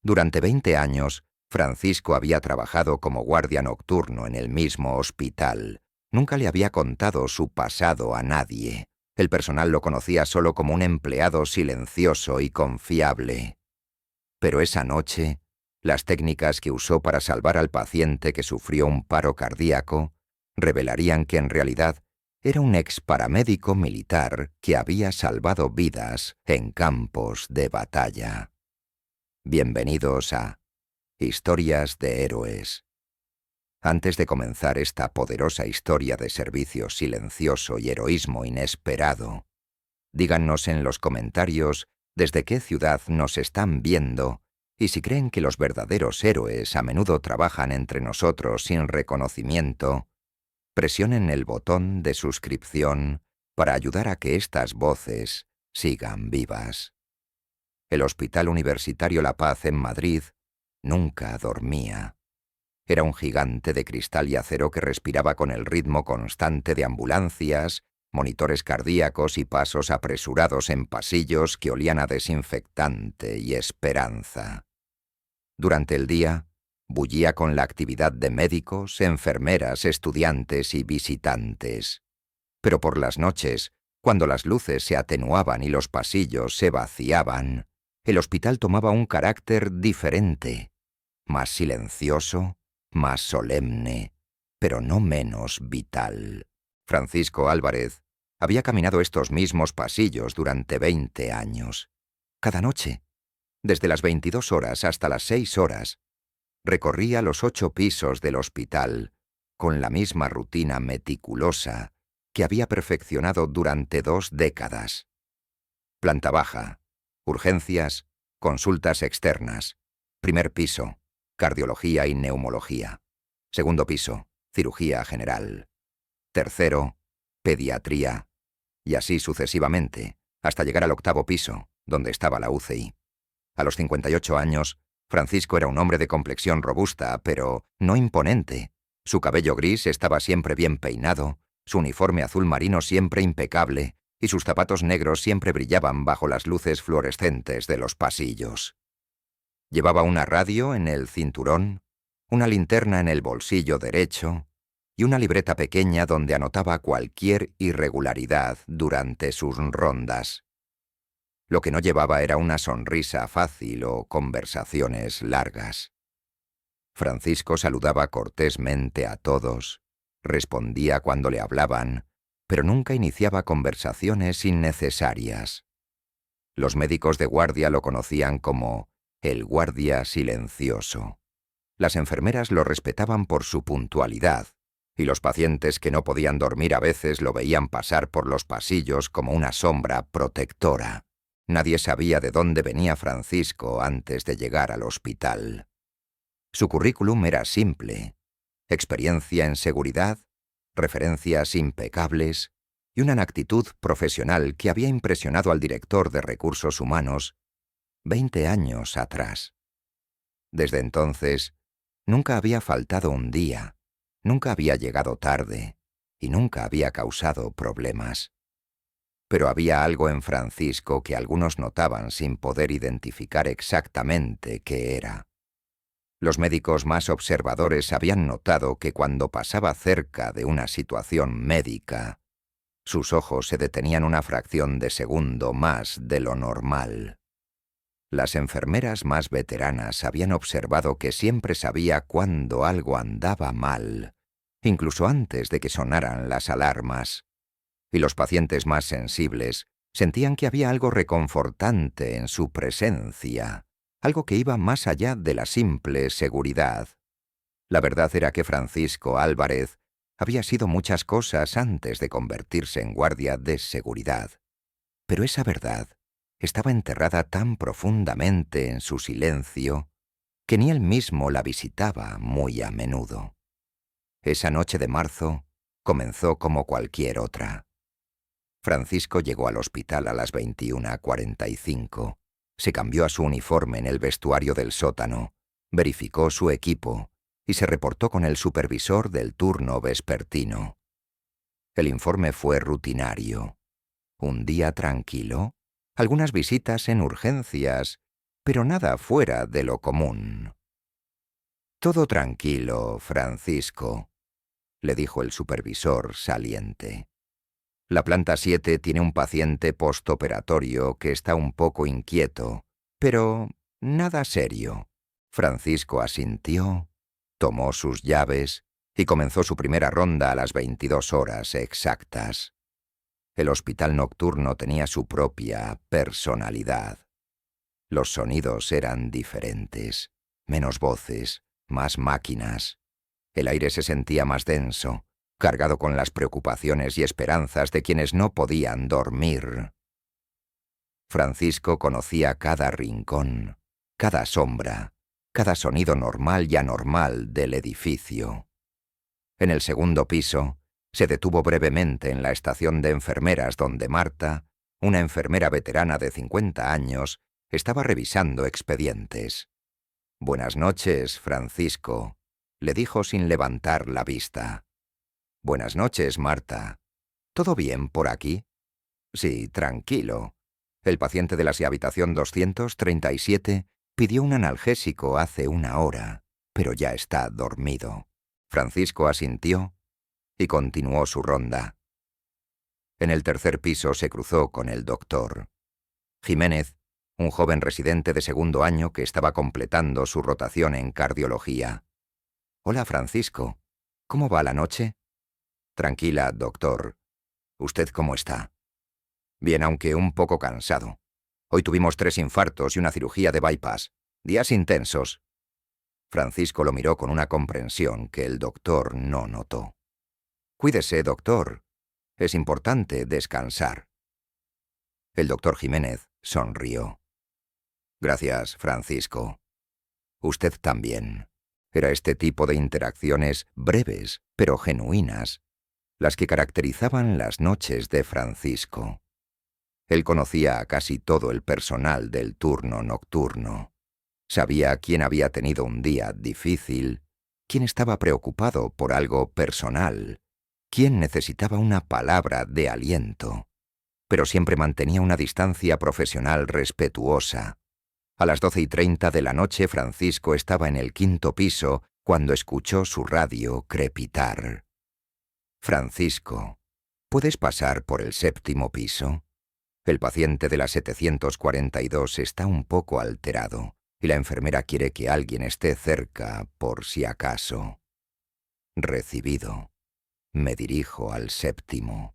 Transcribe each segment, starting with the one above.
Durante 20 años, Francisco había trabajado como guardia nocturno en el mismo hospital. Nunca le había contado su pasado a nadie. El personal lo conocía solo como un empleado silencioso y confiable. Pero esa noche, las técnicas que usó para salvar al paciente que sufrió un paro cardíaco revelarían que en realidad era un exparamédico militar que había salvado vidas en campos de batalla. Bienvenidos a Historias de Héroes. Antes de comenzar esta poderosa historia de servicio silencioso y heroísmo inesperado, díganos en los comentarios desde qué ciudad nos están viendo y si creen que los verdaderos héroes a menudo trabajan entre nosotros sin reconocimiento. Presionen el botón de suscripción para ayudar a que estas voces sigan vivas. El Hospital Universitario La Paz en Madrid nunca dormía. Era un gigante de cristal y acero que respiraba con el ritmo constante de ambulancias, monitores cardíacos y pasos apresurados en pasillos que olían a desinfectante y esperanza. Durante el día, bullía con la actividad de médicos, enfermeras, estudiantes y visitantes. Pero por las noches, cuando las luces se atenuaban y los pasillos se vaciaban, el hospital tomaba un carácter diferente, más silencioso, más solemne, pero no menos vital. Francisco Álvarez había caminado estos mismos pasillos durante 20 años. Cada noche, desde las 22 horas hasta las 6 horas, recorría los 8 pisos del hospital con la misma rutina meticulosa que había perfeccionado durante 2 décadas. Planta baja, urgencias, consultas externas. Primer piso, cardiología y neumología. Segundo piso, cirugía general. Tercero, pediatría. Y así sucesivamente, hasta llegar al 8º piso, donde estaba la UCI. A los 58 años, Francisco era un hombre de complexión robusta, pero no imponente. Su cabello gris estaba siempre bien peinado, su uniforme azul marino siempre impecable, y sus zapatos negros siempre brillaban bajo las luces fluorescentes de los pasillos. Llevaba una radio en el cinturón, una linterna en el bolsillo derecho y una libreta pequeña donde anotaba cualquier irregularidad durante sus rondas. Lo que no llevaba era una sonrisa fácil o conversaciones largas. Francisco saludaba cortésmente a todos, respondía cuando le hablaban, pero nunca iniciaba conversaciones innecesarias. Los médicos de guardia lo conocían como el guardia silencioso. Las enfermeras lo respetaban por su puntualidad, y los pacientes que no podían dormir a veces lo veían pasar por los pasillos como una sombra protectora. Nadie sabía de dónde venía Francisco antes de llegar al hospital. Su currículum era simple: experiencia en seguridad, referencias impecables y una actitud profesional que había impresionado al director de recursos humanos 20 años atrás. Desde entonces, nunca había faltado un día, nunca había llegado tarde y nunca había causado problemas. Pero había algo en Francisco que algunos notaban sin poder identificar exactamente qué era. Los médicos más observadores habían notado que cuando pasaba cerca de una situación médica, sus ojos se detenían una fracción de segundo más de lo normal. Las enfermeras más veteranas habían observado que siempre sabía cuándo algo andaba mal, incluso antes de que sonaran las alarmas. Y los pacientes más sensibles sentían que había algo reconfortante en su presencia, algo que iba más allá de la simple seguridad. La verdad era que Francisco Álvarez había sido muchas cosas antes de convertirse en guardia de seguridad. Pero esa verdad estaba enterrada tan profundamente en su silencio que ni él mismo la visitaba muy a menudo. Esa noche de marzo comenzó como cualquier otra. Francisco llegó al hospital a las 21:45. Se cambió a su uniforme en el vestuario del sótano, verificó su equipo y se reportó con el supervisor del turno vespertino. El informe fue rutinario. Un día tranquilo, algunas visitas en urgencias pero nada fuera de lo común. «Todo tranquilo, Francisco», le dijo el supervisor saliente. «La planta 7 tiene un paciente postoperatorio que está un poco inquieto, pero nada serio». Francisco asintió, tomó sus llaves y comenzó su primera ronda a las 22 horas exactas. El hospital nocturno tenía su propia personalidad. Los sonidos eran diferentes, menos voces, más máquinas. El aire se sentía más denso, cargado con las preocupaciones y esperanzas de quienes no podían dormir. Francisco conocía cada rincón, cada sombra, cada sonido normal y anormal del edificio. En el segundo piso, se detuvo brevemente en la estación de enfermeras donde Marta, una enfermera veterana de 50 años, estaba revisando expedientes. «Buenas noches, Francisco», le dijo sin levantar la vista. «Buenas noches, Marta. ¿Todo bien por aquí?» «Sí, tranquilo. El paciente de la habitación 237 pidió un analgésico hace una hora, pero ya está dormido». Francisco asintió y continuó su ronda. En el tercer piso se cruzó con el doctor Jiménez, un joven residente de segundo año que estaba completando su rotación en cardiología. «Hola, Francisco. ¿Cómo va la noche?» «Tranquila, doctor. ¿Usted cómo está?» «Bien, aunque un poco cansado. Hoy tuvimos 3 infartos y una cirugía de bypass. Días intensos». Francisco lo miró con una comprensión que el doctor no notó. «Cuídese, doctor. Es importante descansar». El doctor Jiménez sonrió. «Gracias, Francisco. Usted también». Era este tipo de interacciones breves, pero genuinas, las que caracterizaban las noches de Francisco. Él conocía a casi todo el personal del turno nocturno. Sabía quién había tenido un día difícil, quién estaba preocupado por algo personal, quién necesitaba una palabra de aliento, pero siempre mantenía una distancia profesional respetuosa. A las 12:30 de la noche Francisco estaba en el 5º piso cuando escuchó su radio crepitar. «Francisco, ¿puedes pasar por el 7º piso? El paciente de la 742 está un poco alterado y la enfermera quiere que alguien esté cerca por si acaso». Recibido. Me dirijo al 7º.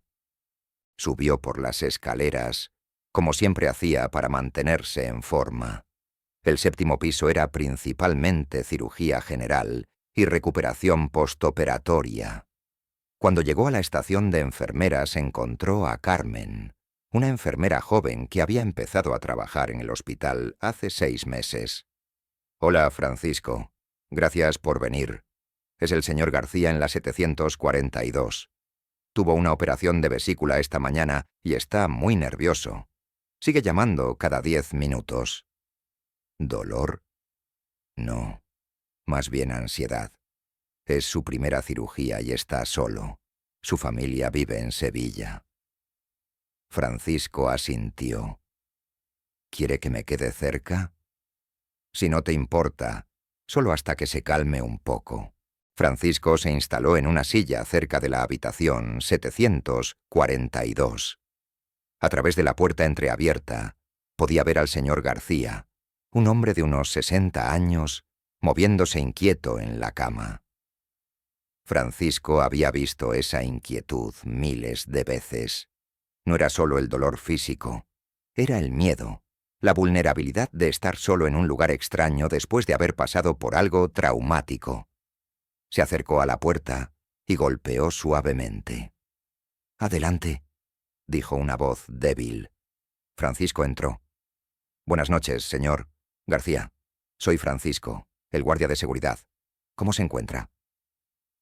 Subió por las escaleras, como siempre hacía para mantenerse en forma. El 7º piso era principalmente cirugía general y recuperación postoperatoria. Cuando llegó a la estación de enfermeras encontró a Carmen, una enfermera joven que había empezado a trabajar en el hospital hace 6 meses. «Hola, Francisco. Gracias por venir. Es el señor García en la 742. Tuvo una operación de vesícula esta mañana y está muy nervioso. Sigue llamando cada 10 minutos. ¿Dolor? No, más bien ansiedad. Es su primera cirugía y está solo. Su familia vive en Sevilla». Francisco asintió. «¿Quiere que me quede cerca?» «Si no te importa, solo hasta que se calme un poco». Francisco se instaló en una silla cerca de la habitación 742. A través de la puerta entreabierta, podía ver al señor García, un hombre de unos 60 años, moviéndose inquieto en la cama. Francisco había visto esa inquietud miles de veces. No era solo el dolor físico, era el miedo, la vulnerabilidad de estar solo en un lugar extraño después de haber pasado por algo traumático. Se acercó a la puerta y golpeó suavemente. «Adelante», dijo una voz débil. Francisco entró. «Buenas noches, señor García. Soy Francisco, el guardia de seguridad. ¿Cómo se encuentra?»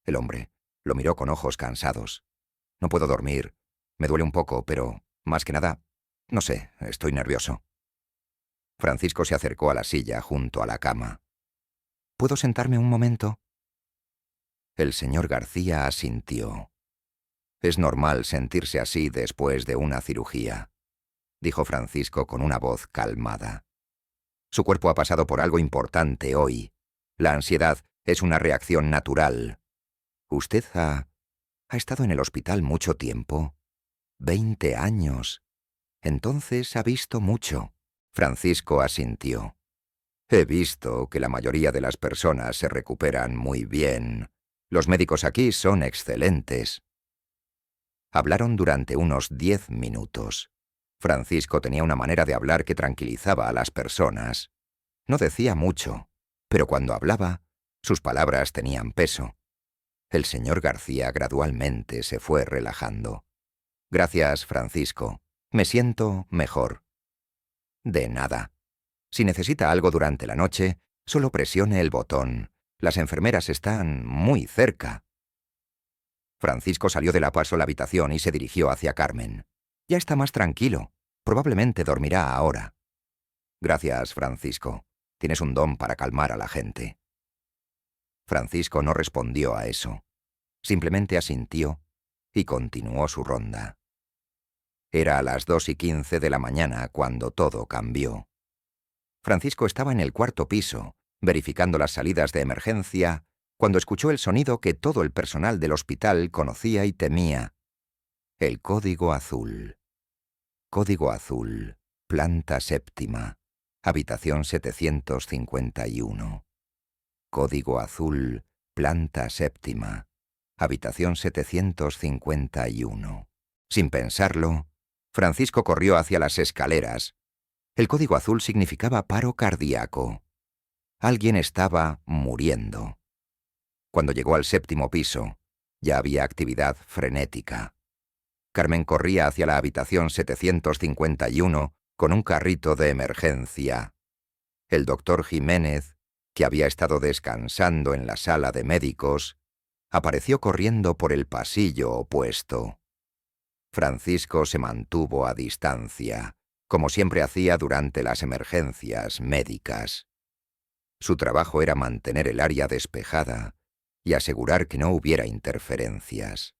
El hombre lo miró con ojos cansados. «No puedo dormir. Me duele un poco, pero, más que nada, no sé, estoy nervioso». Francisco se acercó a la silla junto a la cama. «¿Puedo sentarme un momento?» El señor García asintió. «Es normal sentirse así después de una cirugía», dijo Francisco con una voz calmada. Su cuerpo ha pasado por algo importante hoy. La ansiedad es una reacción natural. Usted ha estado en el hospital mucho tiempo. 20 años. Entonces ha visto mucho. Francisco asintió. He visto que la mayoría de las personas se recuperan muy bien. Los médicos aquí son excelentes. Hablaron durante unos 10 minutos. Francisco tenía una manera de hablar que tranquilizaba a las personas. No decía mucho, pero cuando hablaba, sus palabras tenían peso. El señor García gradualmente se fue relajando. Gracias, Francisco. Me siento mejor. De nada. Si necesita algo durante la noche, solo presione el botón. Las enfermeras están muy cerca. Francisco salió de la paso la habitación y se dirigió hacia Carmen. Ya está más tranquilo. Probablemente dormirá ahora. Gracias, Francisco. Tienes un don para calmar a la gente. Francisco no respondió a eso. Simplemente asintió y continuó su ronda. Era a las 2:15 de la mañana cuando todo cambió. Francisco estaba en el cuarto piso, verificando las salidas de emergencia, cuando escuchó el sonido que todo el personal del hospital conocía y temía. El código azul. Código azul, planta séptima, habitación 751. Código azul, planta séptima, habitación 751. Sin pensarlo, Francisco corrió hacia las escaleras. El código azul significaba paro cardíaco. Alguien estaba muriendo. Cuando llegó al séptimo piso, ya había actividad frenética. Carmen corría hacia la habitación 751 con un carrito de emergencia. El doctor Jiménez, que había estado descansando en la sala de médicos, apareció corriendo por el pasillo opuesto. Francisco se mantuvo a distancia, como siempre hacía durante las emergencias médicas. Su trabajo era mantener el área despejada y asegurar que no hubiera interferencias.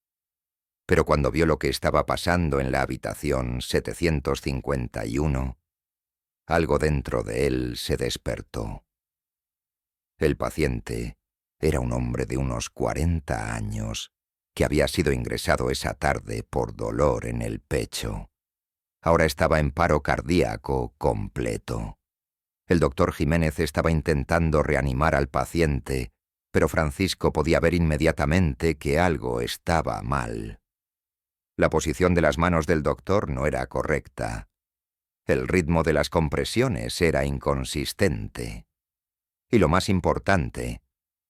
Pero cuando vio lo que estaba pasando en la habitación 751, algo dentro de él se despertó. El paciente era un hombre de unos 40 años que había sido ingresado esa tarde por dolor en el pecho. Ahora estaba en paro cardíaco completo. El doctor Jiménez estaba intentando reanimar al paciente, pero Francisco podía ver inmediatamente que algo estaba mal. La posición de las manos del doctor no era correcta. El ritmo de las compresiones era inconsistente. Y lo más importante,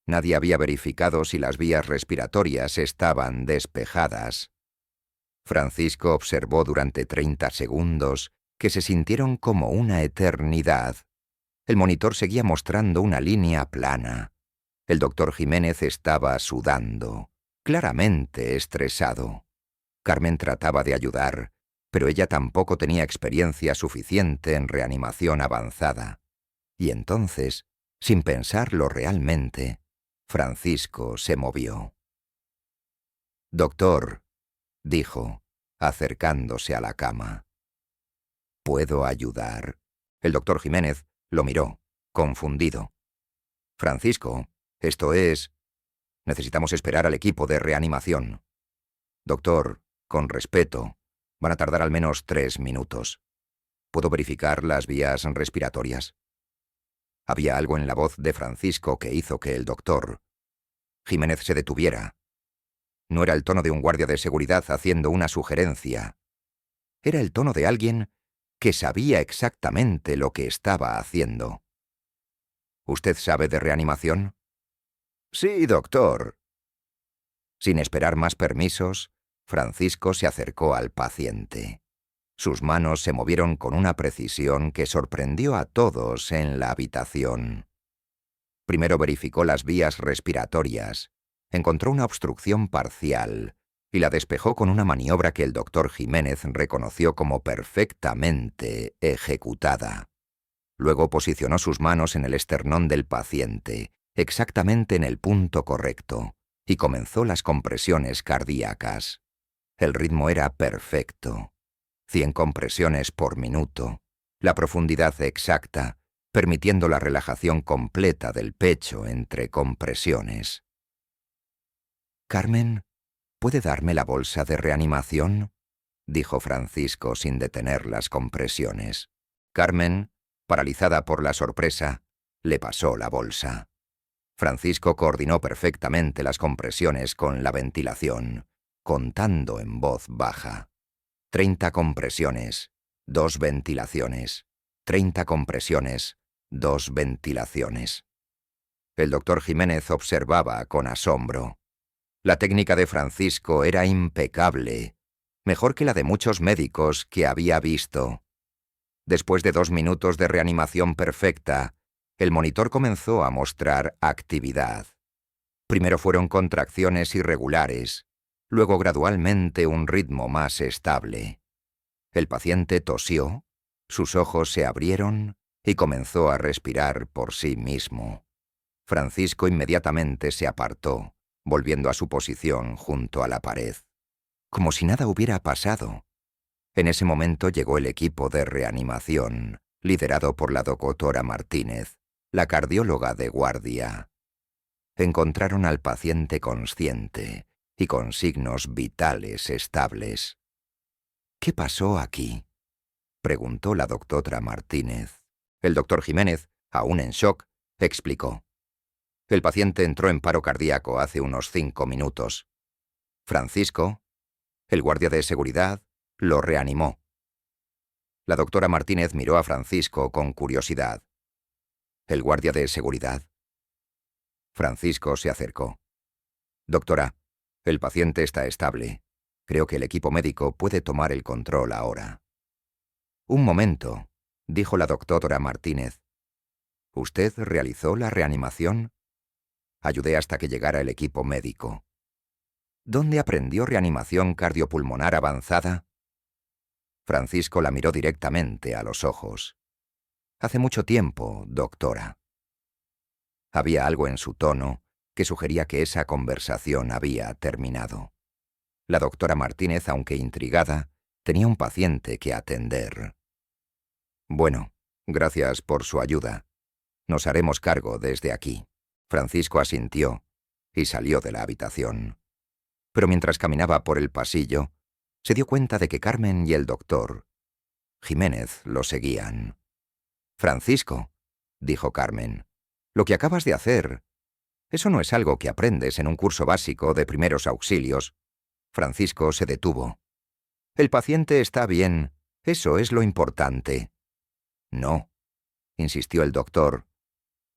nadie había verificado si las vías respiratorias estaban despejadas. Francisco observó durante 30 segundos que se sintieron como una eternidad. El monitor seguía mostrando una línea plana. El doctor Jiménez estaba sudando, claramente estresado. Carmen trataba de ayudar, pero ella tampoco tenía experiencia suficiente en reanimación avanzada. Y entonces, sin pensarlo realmente, Francisco se movió. «Doctor», dijo, acercándose a la cama. «¿Puedo ayudar?» El doctor Jiménez lo miró, confundido. «Francisco, esto es... Necesitamos esperar al equipo de reanimación. Doctor, con respeto, van a tardar al menos 3 minutos. ¿Puedo verificar las vías respiratorias?» Había algo en la voz de Francisco que hizo que el doctor Jiménez se detuviera. No era el tono de un guardia de seguridad haciendo una sugerencia. Era el tono de alguien que sabía exactamente lo que estaba haciendo. «¿Usted sabe de reanimación?» «Sí, doctor». Sin esperar más permisos, Francisco se acercó al paciente. Sus manos se movieron con una precisión que sorprendió a todos en la habitación. Primero verificó las vías respiratorias, encontró una obstrucción parcial y la despejó con una maniobra que el doctor Jiménez reconoció como perfectamente ejecutada. Luego posicionó sus manos en el esternón del paciente, exactamente en el punto correcto, y comenzó las compresiones cardíacas. El ritmo era perfecto. 100 compresiones por minuto. La profundidad exacta, permitiendo la relajación completa del pecho entre compresiones. «Carmen, ¿puede darme la bolsa de reanimación?», dijo Francisco sin detener las compresiones. Carmen, paralizada por la sorpresa, le pasó la bolsa. Francisco coordinó perfectamente las compresiones con la ventilación, contando en voz baja. 30 compresiones, 2 ventilaciones. 30 compresiones, 2 ventilaciones. El doctor Jiménez observaba con asombro. La técnica de Francisco era impecable, mejor que la de muchos médicos que había visto. Después de 2 minutos de reanimación perfecta, el monitor comenzó a mostrar actividad. Primero fueron contracciones irregulares, luego gradualmente un ritmo más estable. El paciente tosió, sus ojos se abrieron y comenzó a respirar por sí mismo. Francisco inmediatamente se apartó, volviendo a su posición junto a la pared, como si nada hubiera pasado. En ese momento llegó el equipo de reanimación, liderado por la doctora Martínez, la cardióloga de guardia. Encontraron al paciente consciente y con signos vitales estables. «¿Qué pasó aquí?», preguntó la doctora Martínez. El doctor Jiménez, aún en shock, explicó. «El paciente entró en paro cardíaco hace unos 5 minutos. Francisco, el guardia de seguridad, lo reanimó». La doctora Martínez miró a Francisco con curiosidad. «¿El guardia de seguridad?». Francisco se acercó. «Doctora, el paciente está estable. Creo que el equipo médico puede tomar el control ahora». «Un momento», dijo la doctora Martínez. «¿Usted realizó la reanimación?». «Ayudé hasta que llegara el equipo médico». «¿Dónde aprendió reanimación cardiopulmonar avanzada?». Francisco la miró directamente a los ojos. «Hace mucho tiempo, doctora». Había algo en su tono que sugería que esa conversación había terminado. La doctora Martínez, aunque intrigada, tenía un paciente que atender. «Bueno, gracias por su ayuda. Nos haremos cargo desde aquí». Francisco asintió y salió de la habitación. Pero mientras caminaba por el pasillo, se dio cuenta de que Carmen y el doctor Jiménez lo seguían. «Francisco», dijo Carmen, «lo que acabas de hacer, eso no es algo que aprendes en un curso básico de primeros auxilios». Francisco se detuvo. «El paciente está bien, eso es lo importante». «No», insistió el doctor.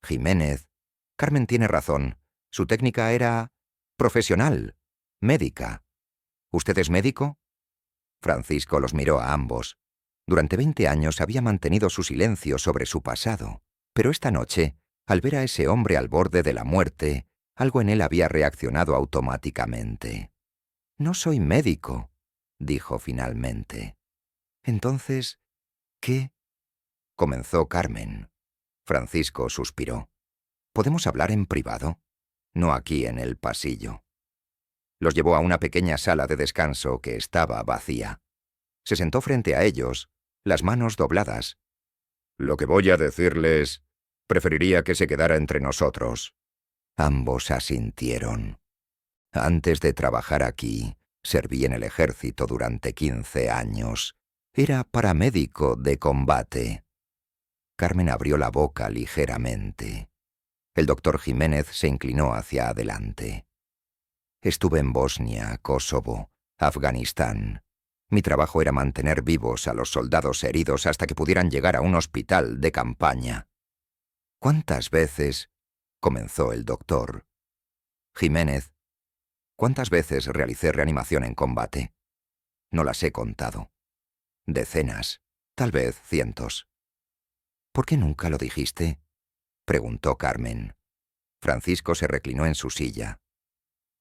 «Jiménez, Carmen tiene razón. Su técnica era profesional, médica. ¿Usted es médico?». Francisco los miró a ambos. Durante 20 años había mantenido su silencio sobre su pasado, pero esta noche, al ver a ese hombre al borde de la muerte, algo en él había reaccionado automáticamente. «No soy médico», dijo finalmente. «Entonces, ¿qué?», comenzó Carmen. Francisco suspiró. «¿Podemos hablar en privado? No aquí en el pasillo». Los llevó a una pequeña sala de descanso que estaba vacía. Se sentó frente a ellos, las manos dobladas. «Lo que voy a decirles, preferiría que se quedara entre nosotros». Ambos asintieron. «Antes de trabajar aquí, serví en el ejército durante 15 años. Era paramédico de combate». Carmen abrió la boca ligeramente. El doctor Jiménez se inclinó hacia adelante. «Estuve en Bosnia, Kosovo, Afganistán. Mi trabajo era mantener vivos a los soldados heridos hasta que pudieran llegar a un hospital de campaña». «¿Cuántas veces?», comenzó el doctor. «Jiménez, ¿cuántas veces realicé reanimación en combate? No las he contado. Decenas, tal vez cientos». «¿Por qué nunca lo dijiste?», preguntó Carmen. Francisco se reclinó en su silla.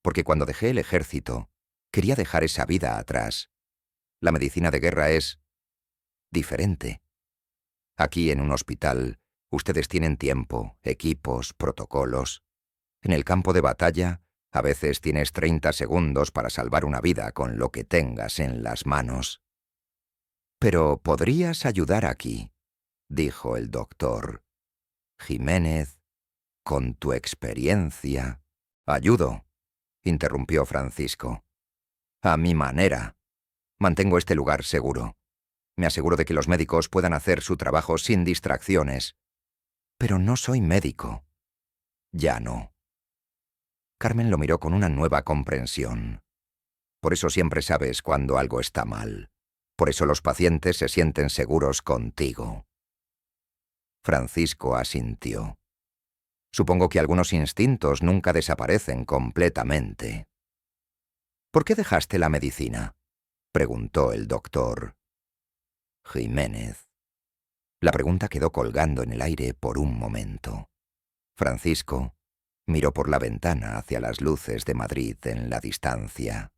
«Porque cuando dejé el ejército, quería dejar esa vida atrás. La medicina de guerra es diferente. Aquí en un hospital, ustedes tienen tiempo, equipos, protocolos. En el campo de batalla, a veces tienes 30 segundos para salvar una vida con lo que tengas en las manos». «Pero podrías ayudar aquí», dijo el doctor. Jiménez, con tu experiencia... Ayudo, interrumpió Francisco. A mi manera. Mantengo este lugar seguro. Me aseguro de que los médicos puedan hacer su trabajo sin distracciones. Pero no soy médico. Ya no. Carmen lo miró con una nueva comprensión. Por eso siempre sabes cuando algo está mal. Por eso los pacientes se sienten seguros contigo. Francisco asintió. Supongo que algunos instintos nunca desaparecen completamente. ¿Por qué dejaste la medicina?, preguntó el doctor. Jiménez. La pregunta quedó colgando en el aire por un momento. Francisco miró por la ventana hacia las luces de Madrid en la distancia.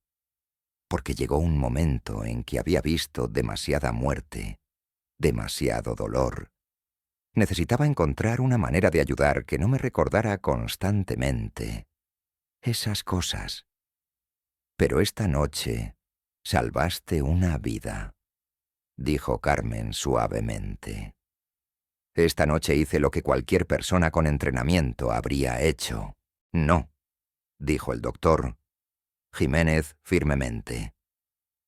Porque llegó un momento en que había visto demasiada muerte, demasiado dolor. Necesitaba encontrar una manera de ayudar que no me recordara constantemente esas cosas. Pero esta noche salvaste una vida, dijo Carmen suavemente. Esta noche hice lo que cualquier persona con entrenamiento habría hecho. No, dijo el doctor Jiménez firmemente.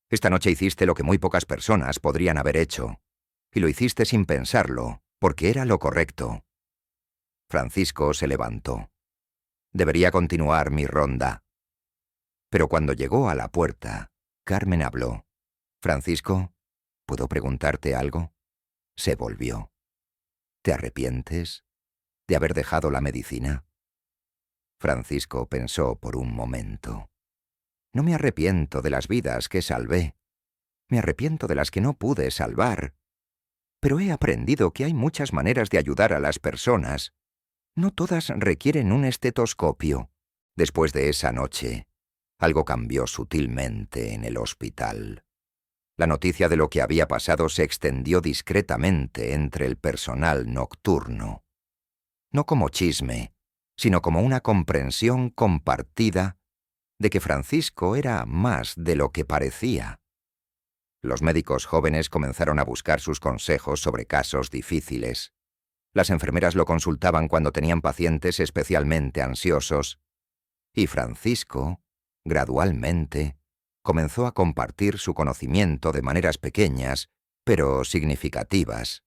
Esta noche hiciste lo que muy pocas personas podrían haber hecho. Y lo hiciste sin pensarlo, porque era lo correcto. Francisco se levantó. Debería continuar mi ronda. Pero cuando llegó a la puerta, Carmen habló. Francisco, ¿puedo preguntarte algo? Se volvió. ¿Te arrepientes de haber dejado la medicina? Francisco pensó por un momento. No me arrepiento de las vidas que salvé. Me arrepiento de las que no pude salvar. Pero he aprendido que hay muchas maneras de ayudar a las personas. No todas requieren un estetoscopio. Después de esa noche, algo cambió sutilmente en el hospital. La noticia de lo que había pasado se extendió discretamente entre el personal nocturno. No como chisme, sino como una comprensión compartida de que Francisco era más de lo que parecía. Los médicos jóvenes comenzaron a buscar sus consejos sobre casos difíciles. Las enfermeras lo consultaban cuando tenían pacientes especialmente ansiosos. Y Francisco, gradualmente, comenzó a compartir su conocimiento de maneras pequeñas, pero significativas.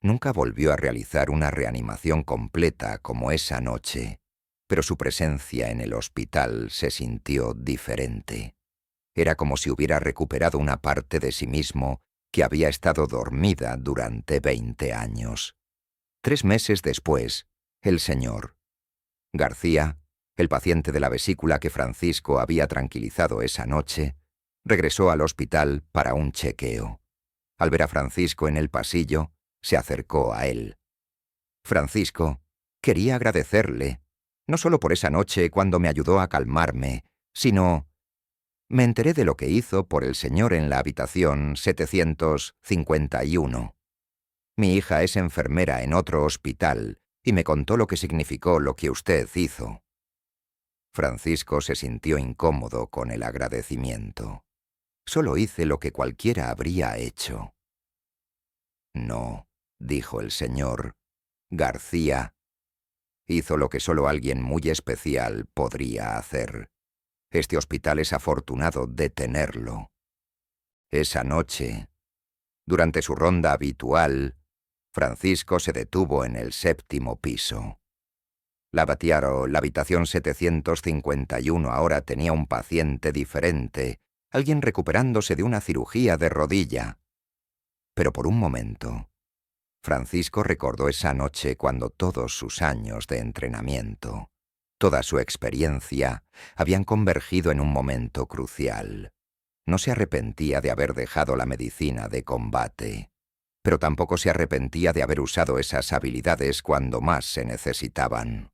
Nunca volvió a realizar una reanimación completa como esa noche, pero su presencia en el hospital se sintió diferente. Era como si hubiera recuperado una parte de sí mismo que había estado dormida durante 20 años. 3 meses después, el señor García, el paciente de la vesícula que Francisco había tranquilizado esa noche, regresó al hospital para un chequeo. Al ver a Francisco en el pasillo, se acercó a él. Francisco quería agradecerle, no solo por esa noche cuando me ayudó a calmarme, sino... Me enteré de lo que hizo por el señor en la habitación 751. Mi hija es enfermera en otro hospital y me contó lo que significó lo que usted hizo. Francisco se sintió incómodo con el agradecimiento. Solo hice lo que cualquiera habría hecho. No, dijo el señor García. Hizo lo que solo alguien muy especial podría hacer. Este hospital es afortunado de tenerlo. Esa noche, durante su ronda habitual, Francisco se detuvo en el 7º piso. La habitación 751 ahora tenía un paciente diferente, alguien recuperándose de una cirugía de rodilla. Pero por un momento, Francisco recordó esa noche cuando todos sus años de entrenamiento, toda su experiencia, habían convergido en un momento crucial. No se arrepentía de haber dejado la medicina de combate, pero tampoco se arrepentía de haber usado esas habilidades cuando más se necesitaban.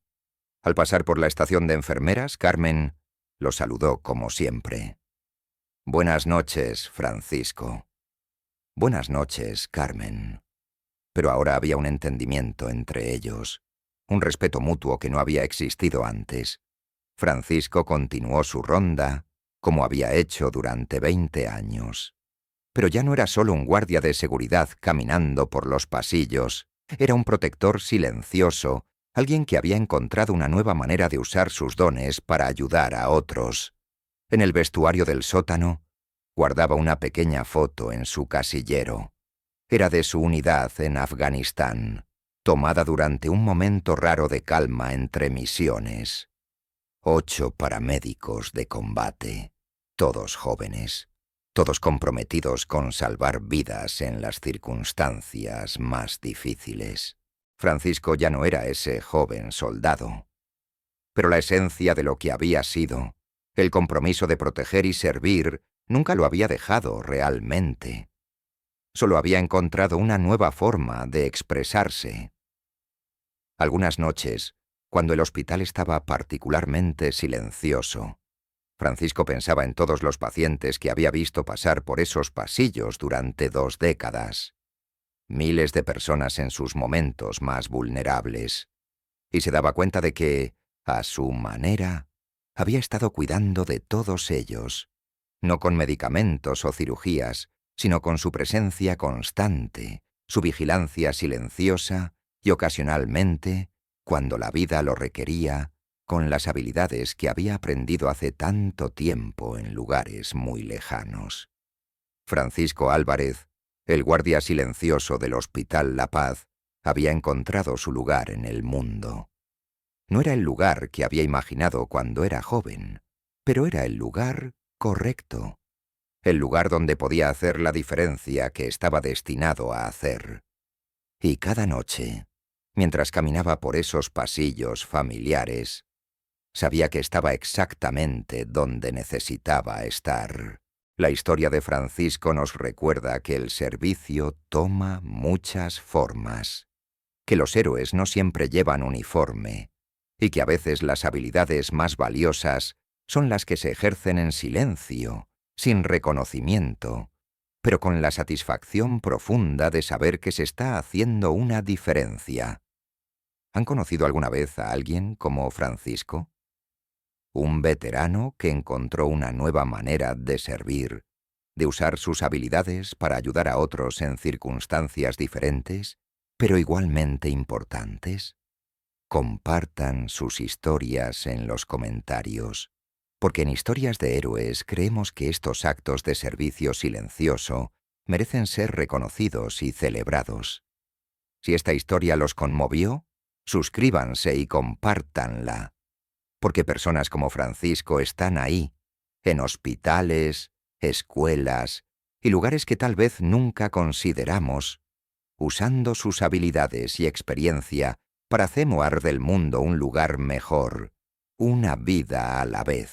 Al pasar por la estación de enfermeras, Carmen lo saludó como siempre. «Buenas noches, Francisco». «Buenas noches, Carmen». Pero ahora había un entendimiento entre ellos, un respeto mutuo que no había existido antes. Francisco continuó su ronda, como había hecho durante 20 años. Pero ya no era solo un guardia de seguridad caminando por los pasillos, Era un protector silencioso, alguien que había encontrado una nueva manera de usar sus dones para ayudar a otros. En el vestuario del sótano, guardaba una pequeña foto en su casillero. Era de su unidad en Afganistán, tomada durante un momento raro de calma entre misiones. 8 paramédicos de combate, todos jóvenes, todos comprometidos con salvar vidas en las circunstancias más difíciles. Francisco ya no era ese joven soldado, pero la esencia de lo que había sido, el compromiso de proteger y servir, nunca lo había dejado realmente. Solo había encontrado una nueva forma de expresarse. Algunas noches, cuando el hospital estaba particularmente silencioso, Francisco pensaba en todos los pacientes que había visto pasar por esos pasillos durante 2 décadas. Miles de personas en sus momentos más vulnerables. Y se daba cuenta de que, a su manera, había estado cuidando de todos ellos, no con medicamentos o cirugías, sino con su presencia constante, su vigilancia silenciosa y ocasionalmente, cuando la vida lo requería, con las habilidades que había aprendido hace tanto tiempo en lugares muy lejanos. Francisco Álvarez, el guardia silencioso del Hospital La Paz, había encontrado su lugar en el mundo. No era el lugar que había imaginado cuando era joven, pero era el lugar correcto. El lugar donde podía hacer la diferencia que estaba destinado a hacer. Y cada noche, mientras caminaba por esos pasillos familiares, sabía que estaba exactamente donde necesitaba estar. La historia de Francisco nos recuerda que el servicio toma muchas formas, que los héroes no siempre llevan uniforme, y que a veces las habilidades más valiosas son las que se ejercen en silencio, sin reconocimiento, pero con la satisfacción profunda de saber que se está haciendo una diferencia. ¿Han conocido alguna vez a alguien como Francisco? Un veterano que encontró una nueva manera de servir, de usar sus habilidades para ayudar a otros en circunstancias diferentes, pero igualmente importantes. Compartan sus historias en los comentarios, porque en Historias de Héroes creemos que estos actos de servicio silencioso merecen ser reconocidos y celebrados. Si esta historia los conmovió, suscríbanse y compártanla, porque personas como Francisco están ahí, en hospitales, escuelas y lugares que tal vez nunca consideramos, usando sus habilidades y experiencia para hacer del mundo un lugar mejor, una vida a la vez.